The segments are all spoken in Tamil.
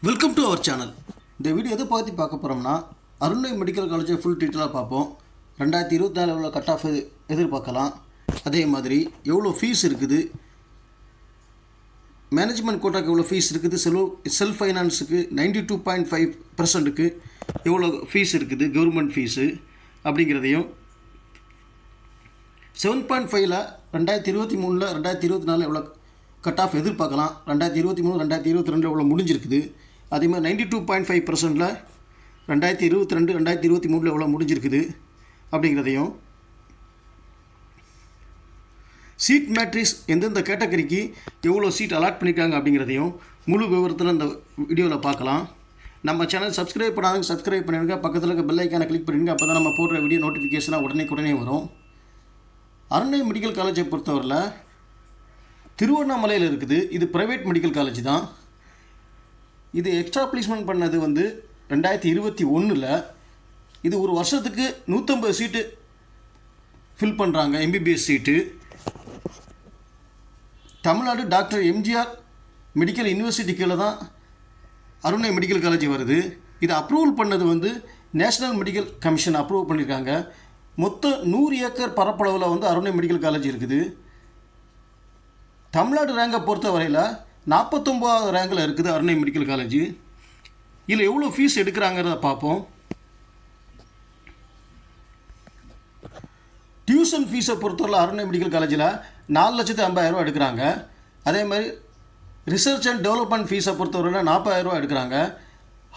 Welcome to our channel. இந்த வீடியோ எதை பற்றி பார்க்க போகிறோம்னா, அருணை மெடிக்கல் காலேஜை ஃபுல் டீட்டெயிலாக பார்ப்போம். 2024 எவ்வளோ கட் ஆஃப் எதிர்பார்க்கலாம், அதே மாதிரி எவ்வளோ ஃபீஸ் இருக்குது, மேனேஜ்மெண்ட் கோட்டாக்கு எவ்வளோ ஃபீஸ் இருக்குது, செல்ஃப் ஃபைனான்ஸுக்கு 92.5% எவ்வளோ ஃபீஸ் இருக்குது கவர்மெண்ட் ஃபீஸு அப்படிங்கிறதையும், 7.5ல் 2023 2024 எவ்வளோ கட் ஆஃப் எதிர்பார்க்கலாம், 2023 2022 எவ்வளோ முடிஞ்சிருக்குது, அதேமாதிரி 92.5%ல் 2022 2023 எவ்வளோ முடிஞ்சிருக்குது அப்படிங்கிறதையும், சீட் மேட்ரிக்ஸ் எந்தெந்த கேட்டகரிக்கு எவ்வளோ சீட் அலாட் பண்ணியிருக்காங்க அப்படிங்கிறதையும் முழு விவரத்தில் இந்த வீடியோவில் பார்க்கலாம். நம்ம சேனல் சப்ஸ்கிரைப் பண்ணாதவங்க சப்ஸ்கிரைப் பண்ணிடுங்க, பக்கத்தில் இருக்க பெல் ஐக்கானை கிளிக் பண்ணிடுங்க. அப்போ தான் நம்ம போடுற வீடியோ நோட்டிஃபிகேஷனாக உடனே வரும். அருணை மெடிக்கல் காலேஜை பொறுத்தவரையில் திருவண்ணாமலையில் இருக்குது. இது ப்ரைவேட் மெடிக்கல் காலேஜ் தான். இது எக்ஸ்ட்ரா ப்ளேஸ்மெண்ட் பண்ணது 2021. இது ஒரு வருஷத்துக்கு 150 சீட்டு ஃபில் பண்ணுறாங்க, எம்பிபிஎஸ் சீட்டு. Tamil Nadu doctor MGR medical university கீழே தான் அருணை மெடிக்கல் காலேஜ் வருது. இதை அப்ரூவல் பண்ணது நேஷ்னல் மெடிக்கல் கமிஷன் அப்ரூவல் பண்ணியிருக்காங்க. மொத்தம் 100 ஏக்கர் பரப்பளவில் அருணை மெடிக்கல் காலேஜ் இருக்குது. தமிழ்நாடு ரேங்கை பொறுத்த வரையில் 49வது ரேங்கில் இருக்குது அருணை மெடிக்கல் காலேஜ். இதில் எவ்வளோ ஃபீஸ் எடுக்கிறாங்கிறத பார்ப்போம். டியூஷன் ஃபீஸை பொறுத்தவரை அருணை மெடிக்கல் காலேஜில் 4,50,000 எடுக்கிறாங்க. அதே மாதிரி ரிசர்ச் அண்ட் டெவலப்மெண்ட் ஃபீஸை பொறுத்தவரையில் 40,000 எடுக்கிறாங்க.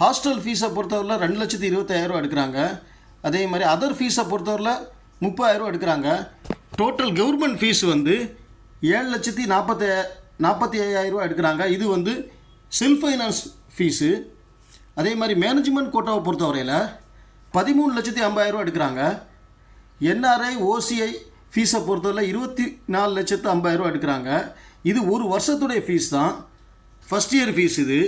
ஹாஸ்டல் ஃபீஸை பொறுத்தவரையில் 2,25,000 எடுக்கிறாங்க. அதே மாதிரி அதர் ஃபீஸை பொறுத்தவரையில் 30,000 எடுக்கிறாங்க. டோட்டல் கவர்மெண்ட் ஃபீஸ் 7,45,000 எடுக்கிறாங்க. இது செல்ஃப் ஃபைனான்ஸ் ஃபீஸு. அதே மாதிரி மேனேஜ்மெண்ட் கோட்டாவை பொறுத்தவரையில் 13,50,000 எடுக்கிறாங்க. என்ஆர்ஐ ஓசிஐ ஃபீஸை பொறுத்தவரை 24,50,000 எடுக்கிறாங்க. இது ஒரு வருஷத்துடைய ஃபீஸ் தான், ஃபஸ்ட் இயர் ஃபீஸ் இது.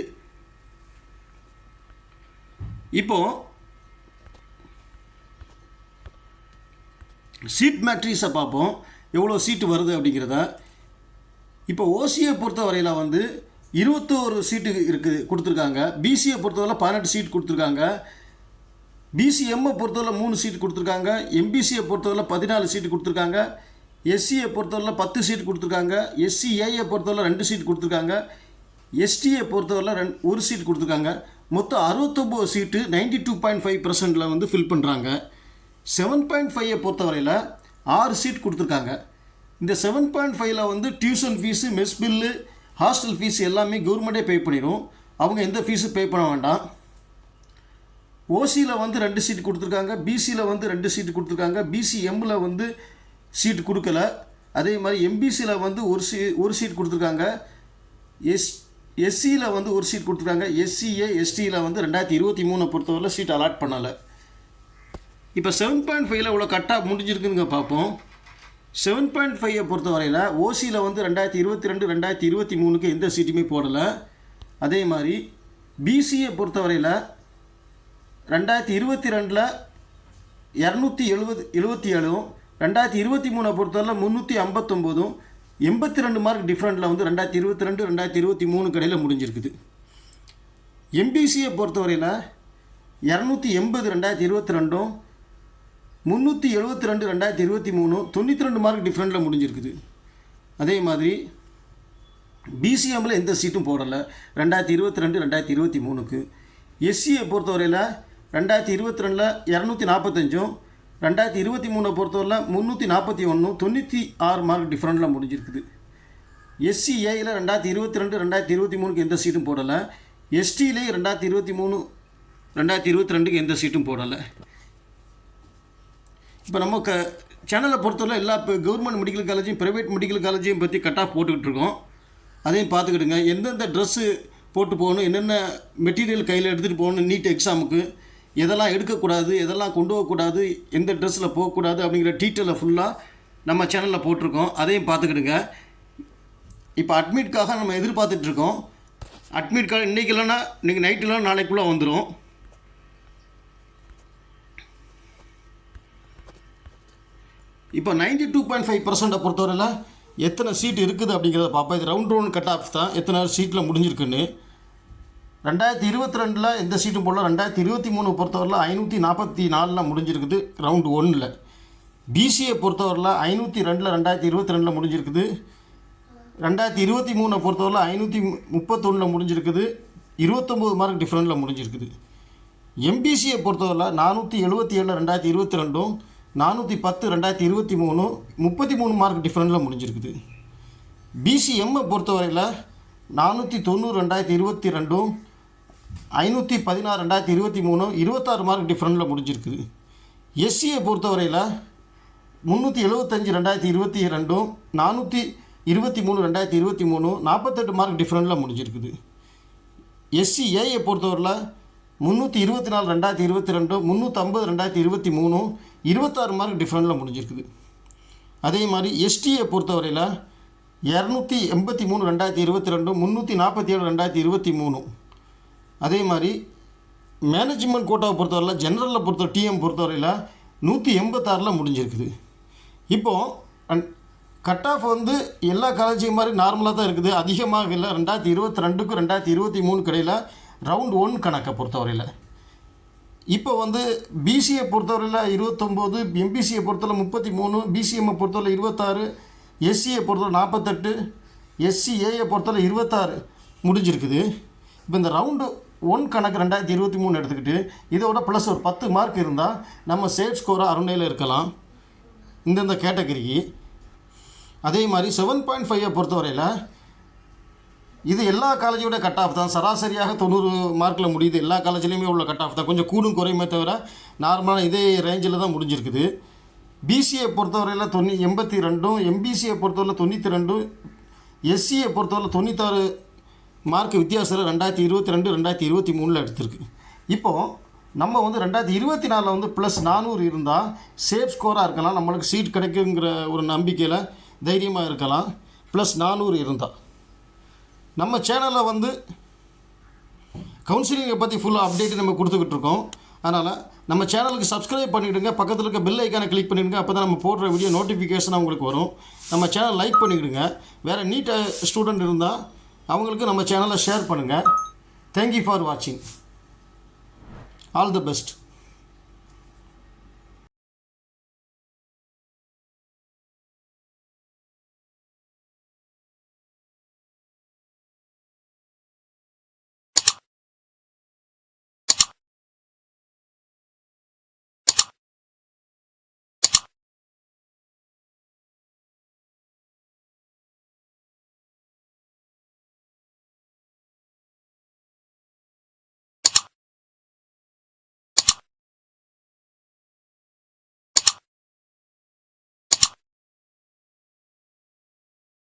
இப்போது சீட் மேட்ரிக்ஸை பார்ப்போம், எவ்வளோ சீட்டு வருது அப்படிங்கிறத. இப்போ ஓசியை பொறுத்த வரையில் 21 சீட்டு இருக்குது கொடுத்துருக்காங்க. பிசியை பொறுத்தவரை 18 சீட் கொடுத்துருக்காங்க. பிசிஎம்மை பொறுத்தவரை 3 சீட் கொடுத்துருக்காங்க. எம்பிசியை பொறுத்தவரை 14 சீட்டு கொடுத்துருக்காங்க. எஸ்சியை பொறுத்தவரை 10 சீட் கொடுத்துருக்காங்க. எஸ்சிஏயை பொறுத்தவரை 2 சீட் கொடுத்துருக்காங்க. எஸ்டியை பொறுத்தவரை 1 சீட் கொடுத்துருக்காங்க. மொத்தம் 69 சீட்டு 92.5%ல் ஃபில் பண்ணுறாங்க. 7.5ஐ பொறுத்தவரையில் 6 சீட் கொடுத்துருக்காங்க. இந்த 7.5ல் tuition fees, mess bill, hostel fees எல்லாமே கவர்மெண்ட்டே பே பண்ணிடும். அவங்க எந்த ஃபீஸும் பே பண்ண வேண்டாம். ஓசியில் 2 சீட் கொடுத்துருக்காங்க. பிசியில் 2 சீட்டு கொடுத்துருக்காங்க. பிசிஎம்மில் சீட் கொடுக்கல. அதே மாதிரி எம்பிசியில் ஒரு சீட் கொடுத்துருக்காங்க. எஸ்சியில் 1 சீட் கொடுத்துருக்காங்க. எஸ்சிஏ எஸ்டியில் 2023 பொறுத்தவரை சீட் அலாட் பண்ணலை. இப்போ 7.5ல் இவ்வளோ கட்டாக முடிஞ்சிருக்குதுங்க பார்ப்போம். 7.5ஐ பொறுத்த வரையில் ஓசியில் 2022 2023க்கு எந்த சீட்டுமே போடலை. அதே மாதிரி பிசியை பொறுத்த வரையில் 2022ல் 277, 2023 பொறுத்தவரை 359, 82 மார்க் டிஃப்ரெண்ட்டில் 2022 2023 கடையில் முடிஞ்சிருக்குது. எம்பிசியை பொறுத்தவரையில் 280 2022, 372 2023, 92 மார்க் டிஃப்ரெண்ட்டில் முடிஞ்சிருக்குது. அதே மாதிரி பிசிஎம்மில் எந்த சீட்டும் போடலை 2022 2023க்கு. எஸ்சியை பொறுத்தவரையில் 2022ல் 245, 2023 பொறுத்தவரையில் 341, 96 மார்க் டிஃப்ரெண்ட்டில் முடிஞ்சிருக்குது. எஸ்சிஏயில் 2022 2023க்கு எந்த சீட்டும் போடலை. எஸ்டியிலே 2023 2022க்கு எந்த சீட்டும் போடலை. இப்போ நம்ம சேனலை பொறுத்தவரை எல்லா கவர்மெண்ட் மெடிக்கல் காலேஜையும் ப்ரைவேட் மெடிக்கல் காலேஜையும் பற்றி கட் ஆஃப் போட்டுக்கிட்டு இருக்கோம். அதையும் பார்த்துக்கிடுங்க. எந்தெந்த ட்ரெஸ்ஸு போட்டு போகணும், என்னென்ன மெட்டீரியல் கையில் எடுத்துகிட்டு போகணும், நீட் எக்ஸாமுக்கு எதெல்லாம் எடுக்கக்கூடாது, எதெல்லாம் கொண்டு போகக்கூடாது, எந்த ட்ரெஸ்ஸில் போகக்கூடாது அப்படிங்கிற டீட்டெயிலை ஃபுல்லாக நம்ம சேனலில் போட்டிருக்கோம். அதையும் பார்த்துக்கிடுங்க. இப்போ அட்மிட்காக நம்ம எதிர்பார்த்துட்ருக்கோம். அட்மிட் கார்டு இன்றைக்கி இல்லைன்னா இன்றைக்கி நைட்டு இல்லைனா நாளைக்குள்ளே வந்துடும். இப்போ 92.5%-ஐ பொறுத்தவரையில் எத்தனை சீட் இருக்குது அப்படிங்கிறத பார்ப்போம். இது ரவுண்ட் கட் ஆஃப் தான், எத்தனை சீட்டில் முடிஞ்சிருக்குன்னு. 2022 எந்த சீட்டும் போடல. 2023 பொறுத்தவரையில் 544 முடிஞ்சிருக்குது ரவுண்டு 1. பிசிஏ பொறுத்தவரையில் 502 2022 முடிஞ்சிருக்குது. 2023 பொறுத்தவரையில் 531 முடிஞ்சிருக்குது. 29 மார்க் டிஃப்ரெண்டில் முடிஞ்சிருக்குது. எம்பிசியை பொறுத்தவரையில் 477 2022, 410 2023, 33 மார்க் டிஃப்ரெண்டில் முடிஞ்சிருக்குது. பிசிஎம்மை பொறுத்தவரையில் 490 2022, 516 2023, 26 மார்க் டிஃப்ரெண்டில் முடிஞ்சிருக்குது. எஸ்சியை பொறுத்தவரையில் 375 2022, 423 2023, 48 மார்க் டிஃப்ரெண்டில் முடிஞ்சிருக்குது. எஸ்சிஏயை பொறுத்தவரையில் 324 2022, 350 2023, 26 மார்க் டிஃப்ரெண்டில் முடிஞ்சிருக்குது. அதே மாதிரி எஸ்டியை பொறுத்தவரையில் 283 2022, 347 2023. அதே மாதிரி மேனேஜ்மெண்ட் கோட்டாவை பொறுத்தவரையில் ஜென்ரலில் டிஎம் பொறுத்தவரையில் 186 முடிஞ்சிருக்குது. இப்போது கட் ஆஃப் வந்து எல்லா காலேஜும் மாதிரி நார்மலாக தான் இருக்குது, அதிகமாக இல்லை. 2022க்கும் 2023 இடையில் ரவுண்ட் 1 கணக்கை பொறுத்தவரையில் இப்போ வந்து பிசிஏ பொறுத்தவரையில் 29, எம்பிசியை பொறுத்தவரை 33, பிசிஎம்மை பொறுத்தவரை 26, எஸ்சியை பொறுத்தவரை 48, எஸ்சிஏயை பொறுத்தவரை 26 முடிஞ்சிருக்குது. இப்போ இந்த ரவுண்டு 1 கணக்கு 2023 எடுத்துக்கிட்டு இதோட ப்ளஸ் ஒரு 10 மார்க் இருந்தால் நம்ம சேஃப் ஸ்கோராக அருணையில் இருக்கலாம் இந்தந்த கேட்டகரிக்கு. அதே மாதிரி 7.5 பொறுத்தவரையில் இது எல்லா காலேஜோட கட் ஆஃப் தான். சராசரியாக 90 மார்க்கில் முடியுது. எல்லா காலேஜ்லேயுமே உள்ள கட் ஆஃப் தான். கொஞ்சம் கூடும் குறையுமே தவிர நார்மலாக இதே ரேஞ்சில் தான் முடிஞ்சிருக்குது. பிசிஏ பொறுத்தவரையில் 82, எம்பிசியை பொறுத்தவரையில் 92, எஸ்சியை பொறுத்தவரையில் 96 மார்க் வித்தியாசத்தில் 2022 2023 எடுத்திருக்கு. இப்போது நம்ம வந்து 2024 வந்து ப்ளஸ் 400 இருந்தால் சேஃப் ஸ்கோராக இருக்கலாம், நம்மளுக்கு சீட் கிடைக்குங்கிற ஒரு நம்பிக்கையில் தைரியமாக இருக்கலாம். ப்ளஸ் 400 இருந்தால் நம்ம சேனலில் வந்து கவுன்சிலிங்கை பற்றி ஃபுல்லாக அப்டேட்டு நம்ம கொடுத்துக்கிட்டு இருக்கோம். அதனால் நம்ம சேனலுக்கு சப்ஸ்கிரைப் பண்ணிவிடுங்க, பக்கத்தில் இருக்க பெல் ஐக்கானை கிளிக் பண்ணிவிடுங்க. அப்போ தான் நம்ம போடுற வீடியோ நோட்டிஃபிகேஷன் உங்களுக்கு வரும். நம்ம சேனல் லைக் பண்ணிவிடுங்க. வேறு நீட் ஸ்டூடெண்ட் இருந்தால் அவங்களுக்கு நம்ம சேனலை ஷேர் பண்ணுங்கள். தேங்க்யூ ஃபார் வாட்சிங். All the best.